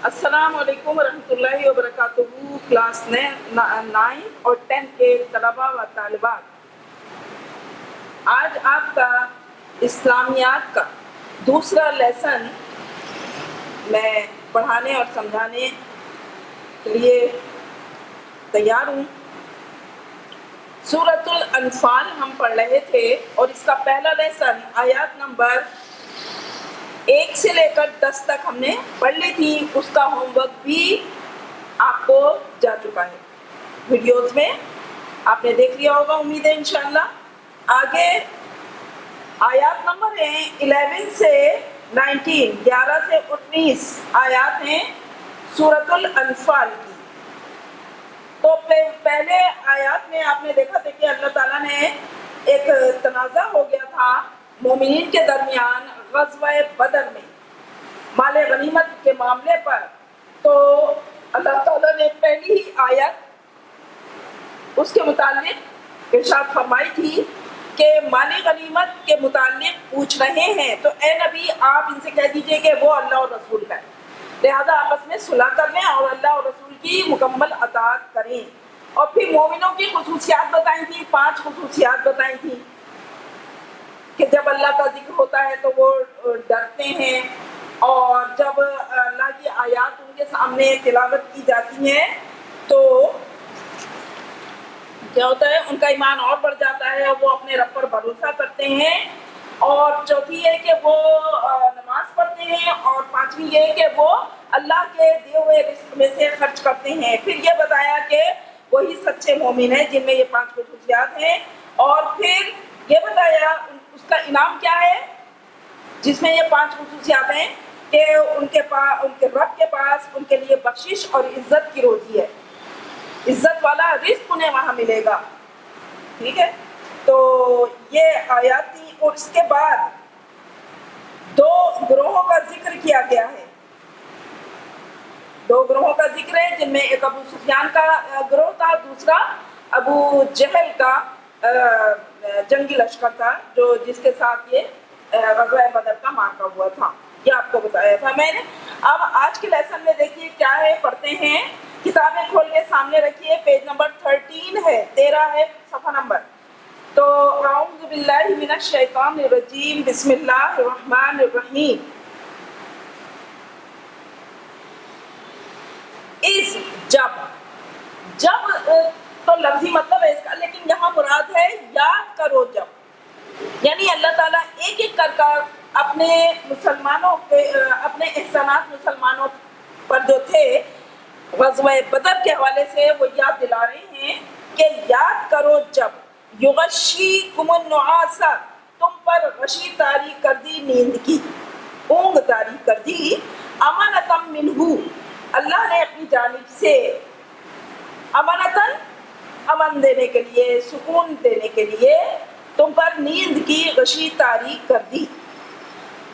السلام علیکم ورحمۃ اللہ وبرکاتہ. کلاس 9 اور 10 کے طلباء و طالبات، آج آپ کا اسلامیات کا دوسرا لیسن میں پڑھانے اور سمجھانے کے لیے تیار ہوں. سورۃ الانفال ہم پڑھ رہے تھے اور اس کا پہلا لیسن آیات نمبر 1 سے لے کر 10 تک ہم نے پڑھ لی تھی. اس کا ہوم ورک بھی آپ کو جا چکا ہے، ویڈیوز میں آپ نے دیکھ لیا ہوگا، امید ہے انشاءاللہ. آگے آیات نمبر ہیں 11 سے 19، 11 سے 19 آیات ہیں سورۃ الانفال کی. تو پہلے آیات میں آپ نے دیکھا تھا کہ اللہ تعالیٰ نے ایک تنازع ہو گیا تھا مومنین کے درمیان غزوہ بدر میں مال غنیمت کے معاملے پر. تو اللہ تعالیٰ نے پہلی ہی آیت اس کے متعلق ارشاد فرمائی تھی کہ مال غنیمت کے متعلق پوچھ رہے ہیں تو اے نبی آپ ان سے کہہ دیجئے کہ وہ اللہ اور رسول کا ہے، لہذا آپس میں صلح کر لیں اور اللہ اور رسول کی مکمل اطاعت کریں. اور پھر مومنوں کی خصوصیات بتائی تھی، 5 خصوصیات بتائی تھی کہ جب اللہ کا ذکر ہوتا ہے تو وہ ڈرتے ہیں، اور جب اللہ کی آیات ان کے سامنے تلاوت کی جاتی ہیں تو کیا ہوتا ہے، ان کا ایمان اور بڑھ جاتا ہے اور وہ اپنے رب پر بھروسہ کرتے ہیں. اور چوتھی ہے کہ وہ نماز پڑھتے ہیں، اور 5ویں یہ ہے کہ وہ اللہ کے دیے ہوئے رزق میں سے خرچ کرتے ہیں. پھر یہ بتایا کہ وہی سچے مومن ہیں جن میں یہ 5 خصوصیات ہیں، اور پھر یہ بتایا اس کا انعام کیا ہے جس میں یہ 5 خصوصیات ہیں کہ ان کے رب کے پاس ان کے لیے بخشش اور عزت کی روزی ہے، عزت والا رزق انہیں وہاں ملے گا. ٹھیک ہے، تو یہ آیات تھی. اور اس کے بعد 2 گروہوں کا ذکر کیا گیا ہے. 2 گروہوں کا ذکر ہے جن میں ایک ابو سفیان کا گروہ تھا، دوسرا ابو جہل کا جنگی لشکر تھا جو جس کے ساتھ یہ غزوہ بدر کا معرکہ ہوا تھا. یہ آپ کو بتایا تھا میں نے. اب آج کے لیسن میں دیکھیے کیا ہے، پڑھتے ہیں. کتابیں کھول کے سامنے رکھیے، پیج نمبر 13 ہے، 13 ہے صفحہ نمبر. تو اعوذ باللہ من الشیطان الرجیم، بسم اللہ الرحمن الرحیم. اس جب تو لفظی مطلب ہے اس کا، لیکن یہاں مراد ہے یاد کرو جب. یعنی اللہ تعالیٰ ایک ایک کر اپنے مسلمانوں کے اپنے احسانات مسلمانوں پر جو تھے غزوہ بدر کے حوالے سے وہ یاد دلا رہے ہیں کہ یاد کرو جب یغشیکم النعاس، تم پر غشی طاری کر دی نیند کی، اونگ طاری کر دی، امانتم منہ، اللہ نے اپنی جانب سے، امانتن امن دینے کے لیے، سکون دینے کے لیے تم پر نیند کی غشی طاری کر دی.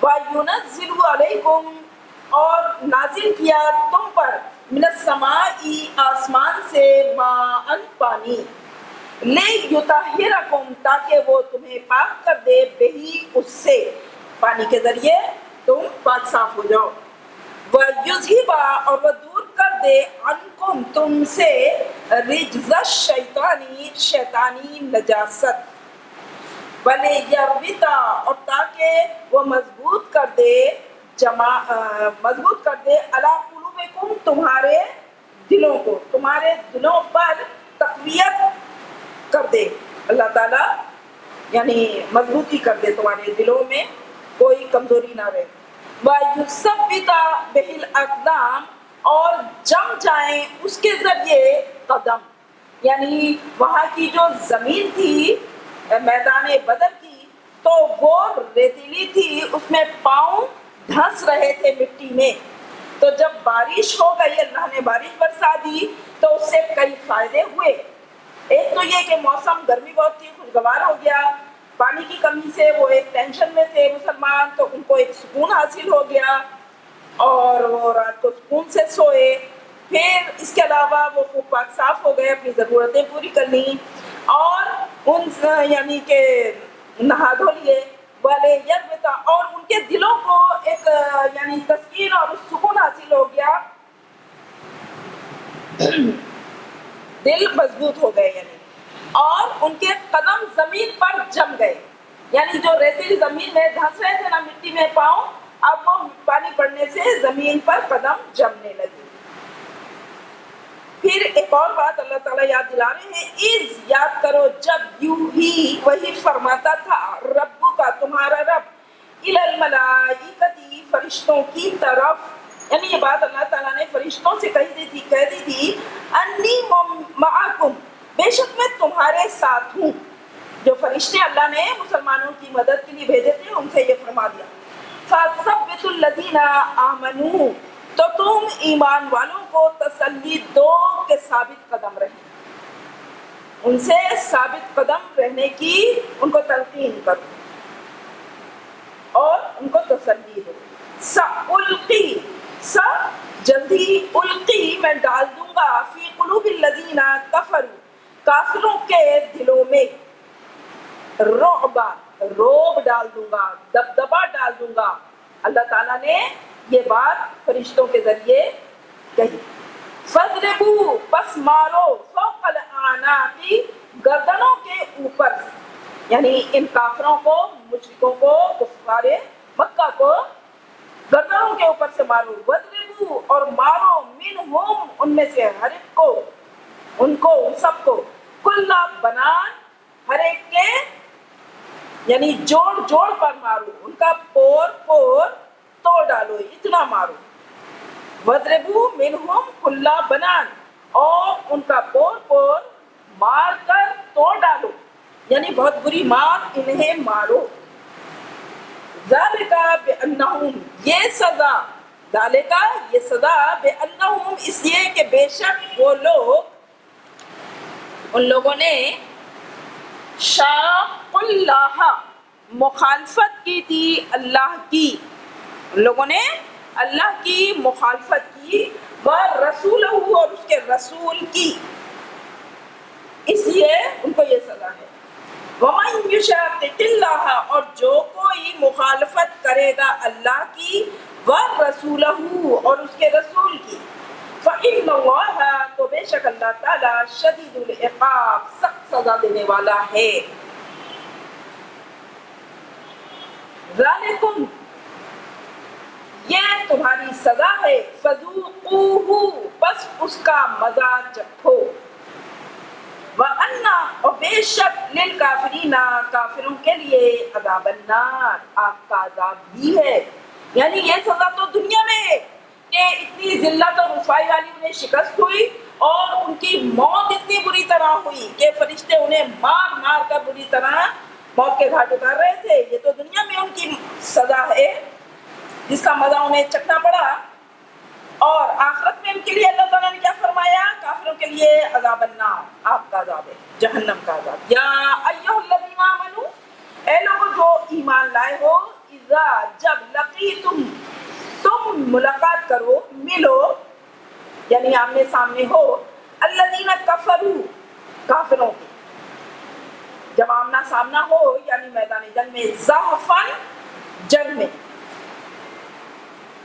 وَيُنَزِّلُ عَلَيْكُمْ، اور نازل کیا تم پر، من السماء آسمان سے، ماءً پانی، لِيُطَہِّرَكُمْ تاکہ وہ تمہیں پاک کر دے، بہی اس سے، پانی کے ذریعے تم پاک صاف ہو جاؤ. وَيُذْهِبَ، اور وہ دور کر دے، عنکم تم سے، رجز الشیطانی، شیطانی نجاست، وَلِيَرْبِطَ، اور تاکہ وہ مضبوط کر دے عَلَىٰ قُلُوبِكُمْ، تمہارے دلوں کو، تمہارے دلوں پر تقویت کر دے اللہ تعالیٰ، یعنی مضبوطی کر دے تمہارے دلوں میں، کوئی کمزوری نہ رہے. وَيُثَبِّتَ بِهِ الْأَقْدَامَ، اور جم جائیں اس کے ذریعے قدم، یعنی وہاں کی جو زمین تھی میدان بدر کی تو وہ ریتیلی تھی، اس میں پاؤں دھنس رہے تھے مٹی میں. تو جب بارش ہو گئی، اللہ نے بارش برسا دی تو اس سے کئی فائدے ہوئے. ایک تو یہ کہ موسم گرمی بہت تھی، خوشگوار ہو گیا، پانی کی کمی سے وہ ایک ٹینشن میں تھے مسلمان، تو ان کو ایک سکون حاصل ہو گیا اور وہ رات کو سکون سے سوئے. پھر اس کے علاوہ وہ خوب پاک صاف ہو گئے، اپنی ضرورتیں پوری کر لیں اور ان یعنی کہ نہا دھو لیے. وَلِيَرْبِطَ، اور ان کے دلوں کو ایک یعنی تسکین اور سکون حاصل ہو گیا دل مضبوط ہو گئے یعنی، اور ان کے قدم زمین پر جم گئے، یعنی جو ریتیلی زمین میں دھنس رہے تھے نا مٹی میں پاؤں، اب وہ پانی پڑنے سے زمین پر قدم جمنے لگے۔ پھر ایک اور بات اللہ تعالیٰ یاد دلا رہے ہیں، اِذ یاد کرو جب وہی فرماتا تھا ربو کا تمہارا رب الی الملائکتی فرشتوں کی طرف، یعنی یہ بات اللہ تعالیٰ نے فرشتوں سے کہہ دی تھی انی معکم، بے شک میں تمہارے ساتھ ہوں۔ جو فرشتے اللہ نے مسلمانوں کی مدد کے لیے بھیجے تھے ان سے یہ فرما دیا، فَثَبِّتُ الَّذِينَ آمَنُوا، تو تم ایمان والوں کو تسلی دو کہ ثابت قدم رہیں، ان سے ثابت قدم رہنے کی ان کو تلقین کرو اور ان کو تسلی دو۔ سَأُلْقِي، جلدی، القی میں ڈال دوں گا، فی قلوب الذین کفروا، کافروں کے دلوں میں، رعبا، روب ڈال دوں گا، دبدبا ڈال دوں گا۔ اللہ تعالیٰ نے یہ بات فرشتوں کے ذریعے کہی۔ فَاضْرِبُوا، پس مارو، فوق الْأَعْنَاقِ، گردنوں کے اوپر، یعنی ان کافروں کو، مشرکوں کو، کفار مکہ کو گردنوں کے اوپر سے مارو، وَاضْرِبُوا، اور مارو، مِنْهُمْ، ان میں سے ہر ایک کو، ان کو، ان سب کو، کُلَّ بنان، ہر ایک کے، یعنی جوڑ جوڑ پر مارو، ان کا پور پور توڑ ڈالو، اتنا مارو۔ وَاضْرِبُوا مِنْهُمْ كُلَّ بنان، اور ان کا پور پور مار کر توڑ ڈالو، یعنی بہت بری مار انہیں مارو۔ ذَلِكَ بِأَنَّهُمْ، یہ سزا، ذَلِكَ یہ سزا، بِأَنَّهُمْ اس لیے کہ بے شک وہ لوگ، ان لوگوں نے شاق اللہ، مخالفت کی تھی اللہ کی، ان لوگوں نے اللہ کی مخالفت کی، وَرَسُولَهُ، اور اس کے رسول کی، اس لیے ان کو یہ سزا ہے۔ وَمَن يُشَاقِقِ اللَّهَ، اور جو کوئی مخالفت کرے گا اللہ کی، وَرَسُولَهُ، اور اس کے رسول کی، فَإِنَّ اللَّهَ، تو بے شک اللہ تعالیٰ، شدید العقاب، سخت سزا دینے والا ہے۔ ذَلِكُمْ، یہ تمہاری سزا ہے، فَذُوقُوهُ، بس اس کا مزہ چکھو، وَأَنَّ، اور بے شک، لِلْكَافِرِينَ، کافروں کے لیے، عذاب النار، آگ کا عذاب بھی ہے۔ یعنی یہ سزا تو دنیا میں ہے کہ اتنی ذلت اور رسوائی والی انہیں شکست ہوئی، اور ان کی موت اتنی بری طرح ہوئی کہ فرشتے انہیں مار مار کر بری طرح موت کے گھاٹ اتار رہے تھے۔ یہ تو دنیا میں ان کی سزا ہے جس کا مزہ انہیں چکھنا پڑا، اور آخرت میں ان کے لیے اللہ تعالیٰ نے کیا فرمایا؟ کافروں کے لیے عذاب النار، آگ کا عذاب ہے، جہنم کا عذاب۔ یا ایھا الذین آمنوا، اے لوگوں جو ایمان لائے ہو، اذا، جب، لقیتم، تم ملاقات کرو، ملو، یعنی آمنے سامنے ہو، الذین کفروا، کافروں کی، جب آمنا سامنا ہو یعنی میدان جنگ میں، زحفاً، جنگ میں،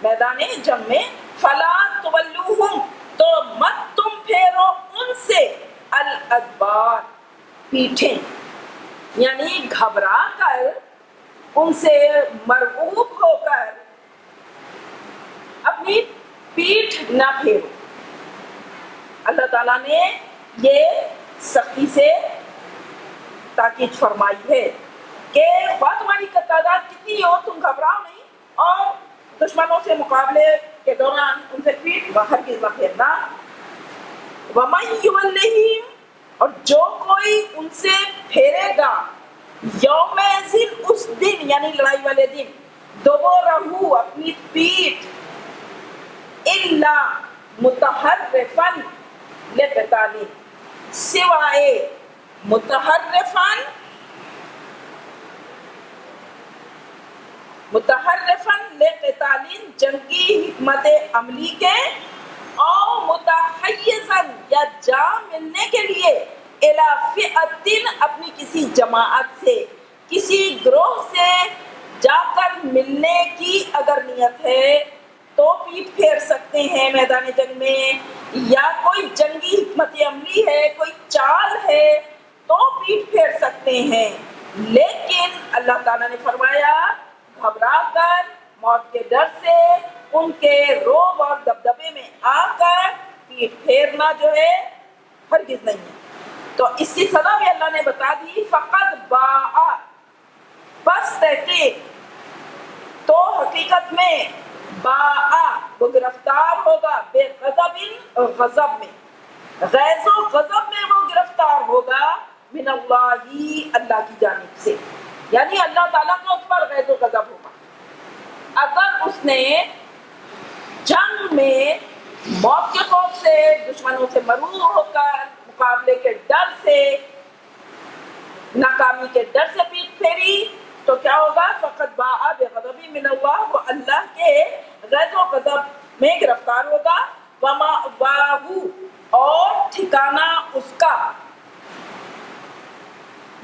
میدان جنگ میں، فلا تولوہم، تو مت تم پھیرو ان سے، الادبار، پیٹھیں، یعنی گھبرا کر، ان سے مرعوب ہو کر اپنی پیٹھ نہ پھیرو۔ اللہ تعالیٰ نے یہ سختی سے تاکید فرمائی ہے کہ خواہ تمہاری تعداد کتنی ہو، تم گھبراؤ نہیں، اور دشمنوں سے مقابلے کے دوران ان سے پیٹھ باہر کی نہ پھیرنا۔ وَمَن يُوَلِّهِمْ، اور جو کوئی ان سے پھیرے گا، یومئذ، اس دن، یعنی لڑائی والے دن، دُبُرَہُ، اپنی پیٹھ، إِلَّا مُتَحَرِّفًا لِقِتَالٍ، سوائے متحرفاً لقتال، جنگی حکمت عملی کے، او متحیزاً، یا جا ملنے کے لیے، الی فئۃ، اپنی کسی جماعت سے، کسی گروہ سے جا کر ملنے کی اگر نیت ہے تو پیٹھ پھیر سکتے ہیں میدان جنگ میں، یا کوئی جنگی حکمت عملی ہے، کوئی چال ہے تو پیٹ پھیر سکتے ہیں، لیکن اللہ تعالیٰ نے فرمایا گھبرا کر، موت کے ڈر سے، ان کے روب اور دبدبے میں آ کر پیٹ پھیرنا جو ہے ہرگز نہیں ہے۔ تو اس کی سزا بھی اللہ نے بتا دی، فقط باء، بس تحقیق، تو حقیقت میں باء وہ گرفتار ہوگا، بے غضب، غضب میں، غیظ و غضب میں وہ گرفتار ہوگا، من اللہ، اللہ کی جانب سے، یعنی اللہ تعالیٰ کا اس پر غیظ و غضب ہوگا اگر اس نے جنگ میں موت کے خوف سے، دشمنوں سے مرعوب ہو کر، مقابلے کے ڈر سے، ناکامی کے ڈر سے پیٹ پھیری، تو کیا ہوگا؟ فقط باء بغضب من اللہ، وہ اللہ کے غیظ و غضب میں گرفتار ہوگا، ومأواہ، اور ٹھکانہ اس کا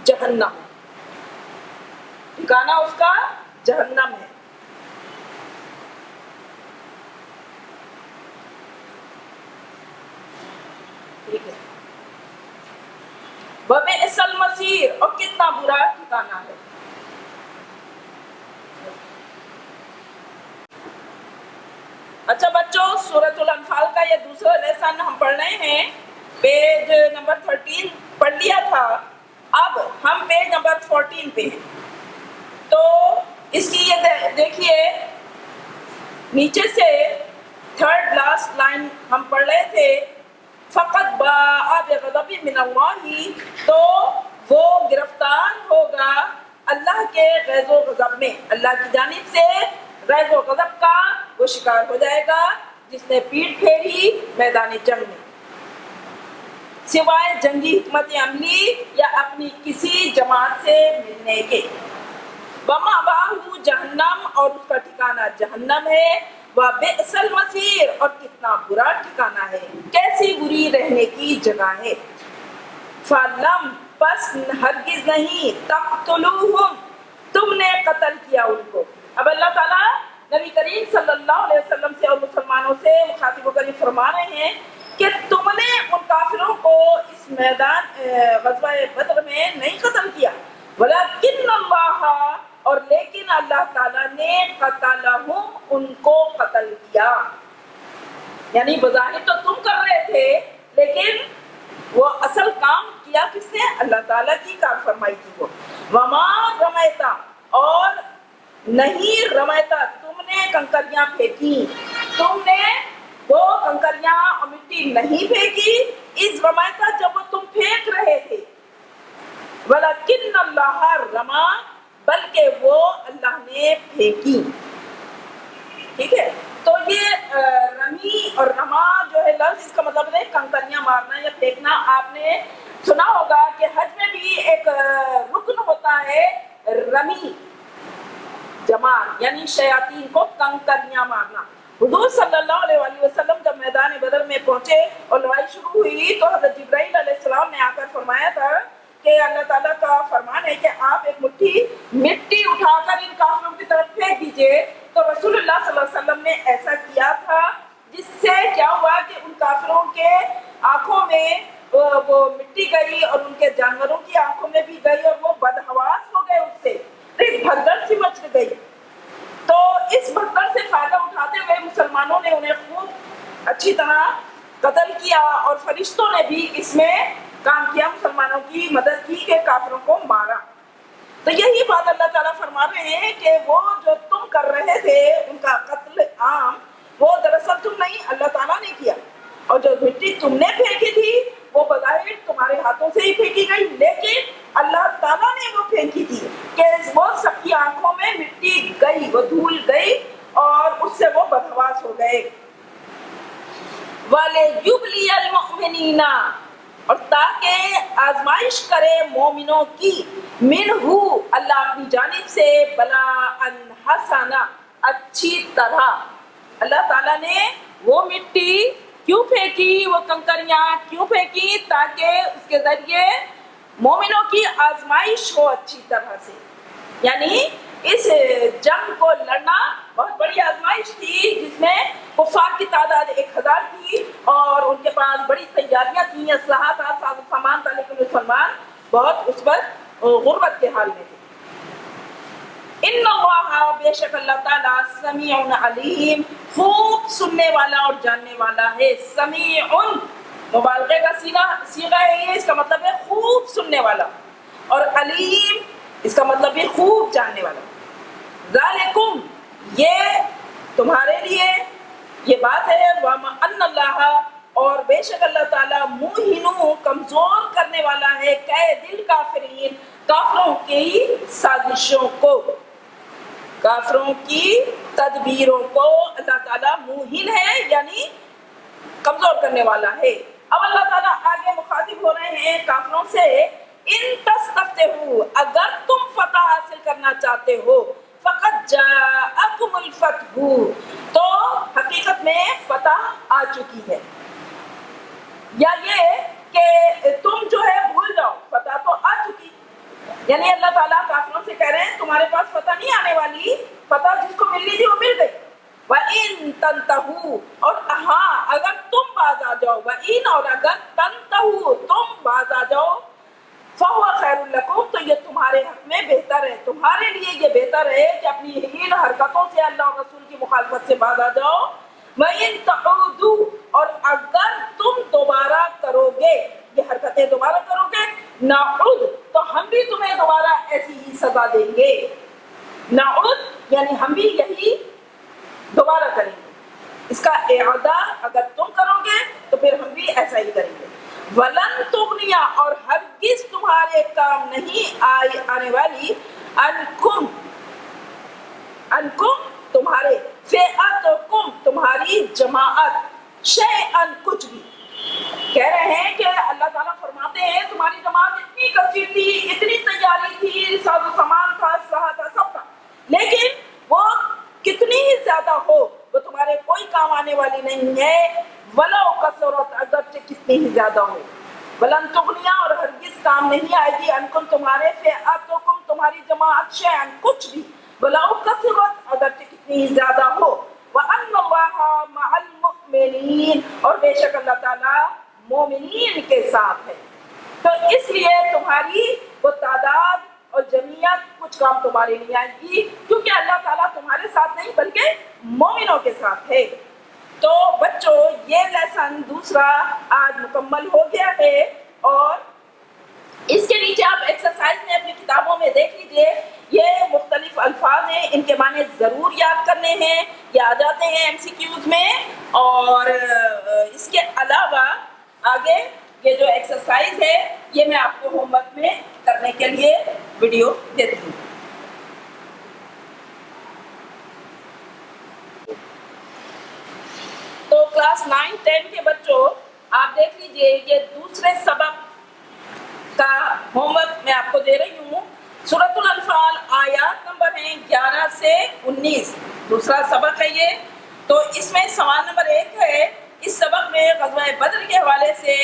جہنم، ٹھکانہ اس کا جہنم ہے۔ ٹھیک ہے، وبئس المصیر، اور کتنا برا ٹھکانہ ہے۔ اچھا بچوں، سورۃ الانفال کا یہ دوسرا لیسن ہم پڑھ رہے ہیں، پیج نمبر 13 پڑھ لیا تھا، اب ہم پیج نمبر 14 پہ ہیں۔ تو اس کی یہ دیکھیے نیچے سے تھرڈ لاسٹ لائن ہم پڑھ رہے تھے، فقط باء بغضب من اللہ، تو وہ گرفتار ہوگا اللہ کے غیظ و غضب میں، اللہ کی جانب سے غیظ و غضب کا وہ شکار ہو جائے گا جس نے پیٹ پھیری میدان جنگ میں، سوائے جنگی حکمت عملی یا اپنی کسی جماعت سے ملنے کے۔ ومأواہ جہنم، اور اس کا ٹھکانہ جہنم ہے، وبئس المصیر، اور کتنا برا ٹھکانہ ہے، کیسی بری رہنے کی جگہ ہے۔ فلم، پس ہرگز نہیں، تقتلوہم، تم نے قتل کیا ان کو۔ اب اللہ تعالیٰ نبی کریم صلی اللہ علیہ وسلم سے اور مسلمانوں سے مخاطب ہو کر یہ فرما رہے ہیں کہ تم نے ان کافروں کو اس میدان غزوہ بدر میں نہیں قتل کیا، ولیکن اللہ، اور لیکن اللہ تعالیٰ نے قتلہم، ان کو قتل کیا، یعنی بظاہر تو تم کر رہے تھے لیکن وہ اصل کام کیا کس نے؟ اللہ تعالیٰ کی کار فرمائی تھی وہ۔ وما رمیتا، اور نہیں رمیتا، تم نے کنکریاں پھینکی، تم نے وہ کنکریاں اور مٹی نہیں پھینکی، اس رمیتا، جب وہ تم پھینک رہے تھے، ولیکن اللہ رما، بلکہ وہ اللہ نے پھینکی۔ ٹھیک ہے، تو یہ رمی اور رما جو ہے لفظ، اس کا مطلب ہے کنکریاں مارنا یا پھینکنا۔ آپ نے سنا ہوگا کہ حج میں بھی ایک رکن ہوتا ہے رمی، جمار، یعنی شیاطین کو کنکریاں مارنا۔ حضور صلی اللہ علیہ وآلہ وسلم جب میدان بدر میں پہنچے اور لڑائی شروع ہوئی تو حضرت جبرائیل علیہ السلام نے آ کر فرمایا تھا کہ اللہ تعالیٰ کا فرمان ہے کہ آپ ایک مٹھی مٹی اٹھا کر ان کافروں کی طرف پھینک دیجئے۔ تو رسول اللہ صلی اللہ علیہ وسلم نے ایسا کیا تھا، جس سے کیا ہوا کہ ان کافروں کے آنکھوں میں وہ مٹی گئی اور ان کے جانوروں کی آنکھوں میں بھی گئی، اور وہ بدحواس ہو گئے، اس سے ایک بھگدڑ سی مچ گئی۔ تو اس بھگدڑ سے فائدہ اٹھاتے ہوئے مسلمانوں نے انہیں خوب اچھی طرح قتل کیا، اور فرشتوں نے بھی اس میں کام کیا، مسلمانوں کی مدد کی کہ کافروں کو مارا۔ تو یہی بات اللہ تعالیٰ فرما رہے ہیں کہ وہ جو تم کر رہے تھے ان کا قتل عام، وہ دراصل تم نہیں، اللہ تعالیٰ نے کیا، اور جو مٹی تم نے پھینکی تھی وہ بظاہر تمہارے ہاتھوں سے ہی پھینکی گئی، لیکن اللہ تعالیٰ نے وہ پھینکی تھی کہ وہ سب کی آنکھوں میں مٹی گئی، وہ دھول گئی اور اس سے وہ بدحواس ہو گئے۔ وَلِيُبْلِيَ الْمُؤْمِنِينَ، اور تاکہ آزمائش کرے مومنوں کی، منہ، اللہ اپنی جانب سے، بلاءً حسنہ، اچھی طرح۔ اللہ تعالیٰ نے وہ مٹی کیوں پھینکی، وہ کنکریاں کیوں پھینکی؟ تاکہ اس کے ذریعے مومنوں کی آزمائش ہو اچھی طرح سے، یعنی اس جنگ کو لڑنا بہت بڑی آزمائش تھی، جس میں کفار کی تعداد 1000 تھی اور ان کے پاس بڑی تیاریاں تھیں، اسلحہ تھا، ساز و سامان تھا، لیکن مسلمان بہت اس وقت غربت کے حال میں تھے۔ ان اللہ، بے شک اللہ تعالیٰ، سمیع علیم، خوب سننے والا اور جاننے والا ہے۔ سمیع مبالغے کا صیغہ ہے یہ، اس کا مطلب ہے خوب سننے والا، اور علیم اس کا مطلب ہے خوب جاننے والا۔ ذالکم، یہ تمہارے لیے یہ بات ہے، وَأَنَّ اللَّهَ، اور بے شک اللہ تعالیٰ، موہن، کمزور کرنے والا ہے، کید الکافرین، کافروں کی سازشوں کو، کافروں کی تدبیروں کو اللہ تعالیٰ موہن ہے، یعنی کمزور کرنے والا ہے۔ اب اللہ تعالیٰ آگے مخاطب ہو رہے ہیں کافروں سے، ان تستفتحوا، اگر تم فتح حاصل کرنا چاہتے ہو، فقد جاءکم الفتح، تو حقیقت میں فتح آ چکی ہے، یا یہ کہ تم جو ہے بھول جاؤ، فتح تو آ چکی، یعنی اللہ تعالیٰ کافروں سے کہہ رہے ہیں تمہارے پاس فتح نہیں آنے والی، فتح جس کو ملنی تھی وہ مل گئی۔ وَإِن تَنْتَهُوا، اور ہاں اگر تم باز آ جاؤ، وَإِن، اور اگر تَنْتَهُوا، تم باز آ جاؤ، فَهُوَ خَيْرٌ لَكُمْ، تو یہ تمہارے حق میں بہتر ہے، تمہارے لیے یہ بہتر ہے کہ اپنی ان حرکتوں سے، اللہ اور رسول کی مخالفت سے باز آ جاؤ۔ وَإِن تَعُودُوا، اور اگر تم دوبارہ کرو گے، یہ حرکتیں دوبارہ کرو گے، نعود، تو ہم بھی تمہیں دوبارہ ایسی ہی سزا دیں گے۔ نعود یعنی ہم بھی یہی دوبارہ کریں گے، اس کا اعادہ اگر تم کرو گے تو پھر ہم بھی ایسا ہی کریں گے۔ وَلَن تُغْنِيَ، اور ہرگز تمہارے کام نہیں آنے والی، انکم تمہارے، فئتکم تمہاری جماعت، شیئن کچھ بھی۔ کہہ رہے ہیں کہ اللہ تعالیٰ فرماتے ہیں تمہاری جماعت اتنی کثیر تھی، اتنی تیاری تھی، ساز و سامان تھا، اسلحہ تھا، سب تھا، لیکن وہ کتنی ہی زیادہ ہو وہ تمہارے کوئی کام آنے والی نہیں ہے۔ وَلَوْ كَثُرَتْ، اگرچہ کتنی ہی زیادہ ہو۔ وَلَن تُغْنِيَ، اور ہرگز کام نہیں آئے گی، انکم تمہارے، فئتکم تمہاری جماعت، شیئن کچھ بھی، وَلَوْ كَثُرَتْ، اگرچہ کتنی ہی زیادہ ہو۔ وَأَنَّ اللَّهَ مَعَ الْمُؤْمِنِينَ، اور بے شک اللہ تعالیٰ مومنین کے ساتھ ہے۔ تو اس لیے تمہاری وہ تعداد اور جمعیت کچھ کام تمہارے نہیں آئے گی، کیونکہ اللہ تعالیٰ تمہارے ساتھ نہیں بلکہ مومنوں کے ساتھ ہے۔ تو بچوں یہ لیسن دوسرا آج مکمل ہو گیا ہے، اور اس کے نیچے آپ ایکسرسائز میں اپنی کتابوں میں دیکھ لیجئے، یہ مختلف الفاظ ہیں، ان کے معنی ضرور یاد کرنے ہیں، یہ آ جاتے ہیں ایم سی کیوز میں، اور اس کے علاوہ آگے یہ جو ایکسرسائز ہے یہ میں آپ کو ہوم ورک میں کرنے کے لیے ویڈیو دیتی ہوں۔ تو کلاس 9-10 کے بچوں آپ دیکھ لیجئے، یہ دوسرے سبق کا ہوم ورک میں آپ کو دے رہی ہوں۔ سورۃ الانفال آیات نمبر ہیں 11 سے 19، دوسرا سبق ہے یہ۔ تو اس میں سوال نمبر 1 ہے، اس سبق میں غزوہ بدر کے حوالے سے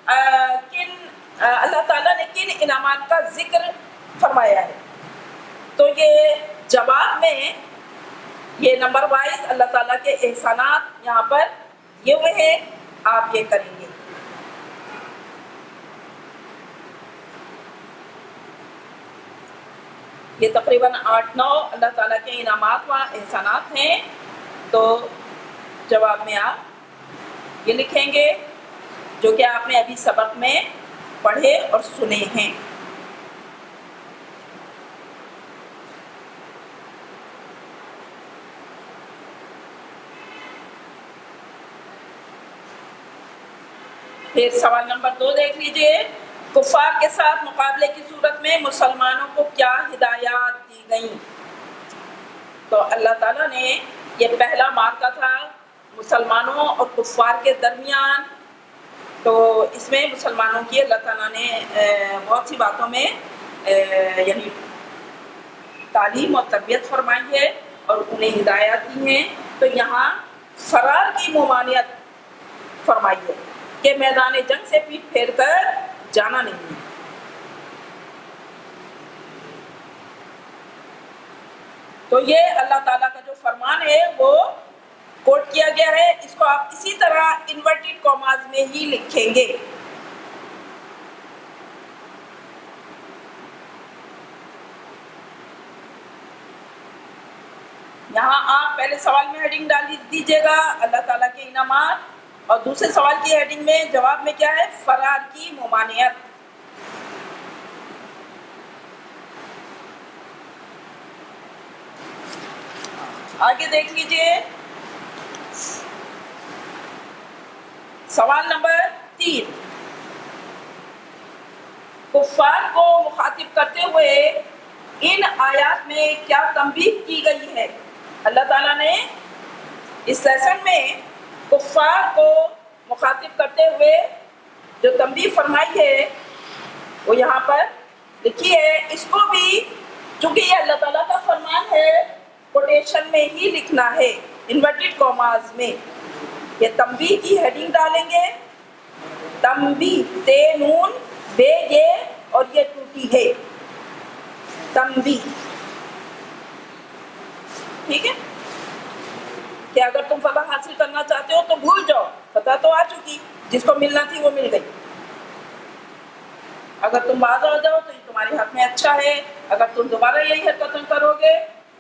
اللہ تعالیٰ نے کن انعامات کا ذکر فرمایا ہے؟ تو یہ جواب میں یہ نمبر وائز اللہ تعالیٰ کے احسانات یہاں پر یہ ہوئے ہیں، آپ یہ کریں گے۔ یہ تقریباً 8-9 اللہ تعالیٰ کے انعامات و احسانات ہیں، تو جواب میں آپ یہ لکھیں گے جو کہ آپ نے ابھی سبق میں پڑھے اور سنے ہیں۔ پھر سوال نمبر 2 دیکھ لیجئے، کفار کے ساتھ مقابلے کی صورت میں مسلمانوں کو کیا ہدایات دی گئیں؟ تو اللہ تعالیٰ نے، یہ پہلا معرکہ تھا مسلمانوں اور کفار کے درمیان، تو اس میں مسلمانوں کی اللہ تعالیٰ نے بہت سی باتوں میں یعنی تعلیم اور تربیت فرمائی ہے اور انہیں ہدایات دی ہیں۔ تو یہاں فرار کی ممانعت فرمائی ہے کہ میدان جنگ سے پیٹ پھیر کر جانا نہیں ہے۔ تو یہ اللہ تعالیٰ کا جو فرمان ہے وہ کوٹ کیا گیا ہے کو آپ اسی طرح انورٹڈ کاماز میں ہی لکھیں گے. یہاں آپ پہلے سوال میں ہیڈنگ ڈال دیجیے گا اللہ تعالیٰ کے انعامات, اور دوسرے سوال کی ہیڈنگ میں جواب میں کیا ہے؟ فرار کی ممانعت. آگے دیکھ لیجئے سوال نمبر 3. کفار کو مخاطب کرتے ہوئے ان آیات میں کیا تنبیہ کی گئی ہے؟ اللہ تعالیٰ نے اس سیشن میں کفار کو مخاطب کرتے ہوئے جو تنبیہ فرمائی ہے وہ یہاں پر لکھی ہے. اس کو بھی چونکہ یہ اللہ تعالیٰ کا فرمان ہے کوٹیشن میں ہی لکھنا ہے, انورٹڈ کاماز میں. یہ تنبیہ کی ہیڈنگ ڈالیں گے, تنبیہ, تے نون بے یہ اور یہ ٹوٹی ہے, تنبیہ. ٹھیک ہے کہ اگر تم فتح حاصل کرنا چاہتے ہو تو بھول جاؤ, فتح تو آ چکی, جس کو ملنا تھی وہ مل گئی. اگر تم باز ہو جاؤ تو یہ تمہارے حق میں اچھا ہے, اگر تم دوبارہ یہی حرکتیں کرو گے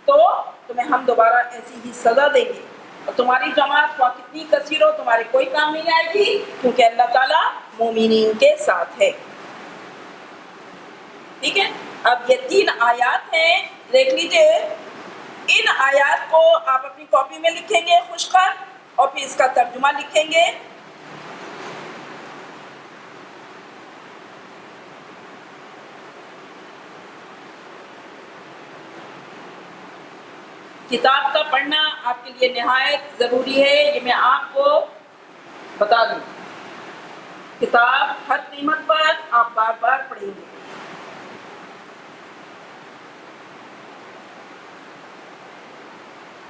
تو تمہیں ہم دوبارہ ایسی ہی سزا دیں گے, اور تمہاری جماعت خواہ کتنی کثیر ہو تمہارے کوئی کام نہیں آئے گی, کیونکہ اللہ تعالیٰ مومنین کے ساتھ ہے. ٹھیک ہے, اب یہ 3 آیات ہیں, دیکھ لیجئے. ان آیات کو آپ اپنی کاپی میں لکھیں گے خوش خط, اور پھر اس کا ترجمہ لکھیں گے. کتاب کا پڑھنا آپ کے لیے نہایت ضروری ہے, یہ میں آپ کو بتا دوں. کتاب ہر قیمت پر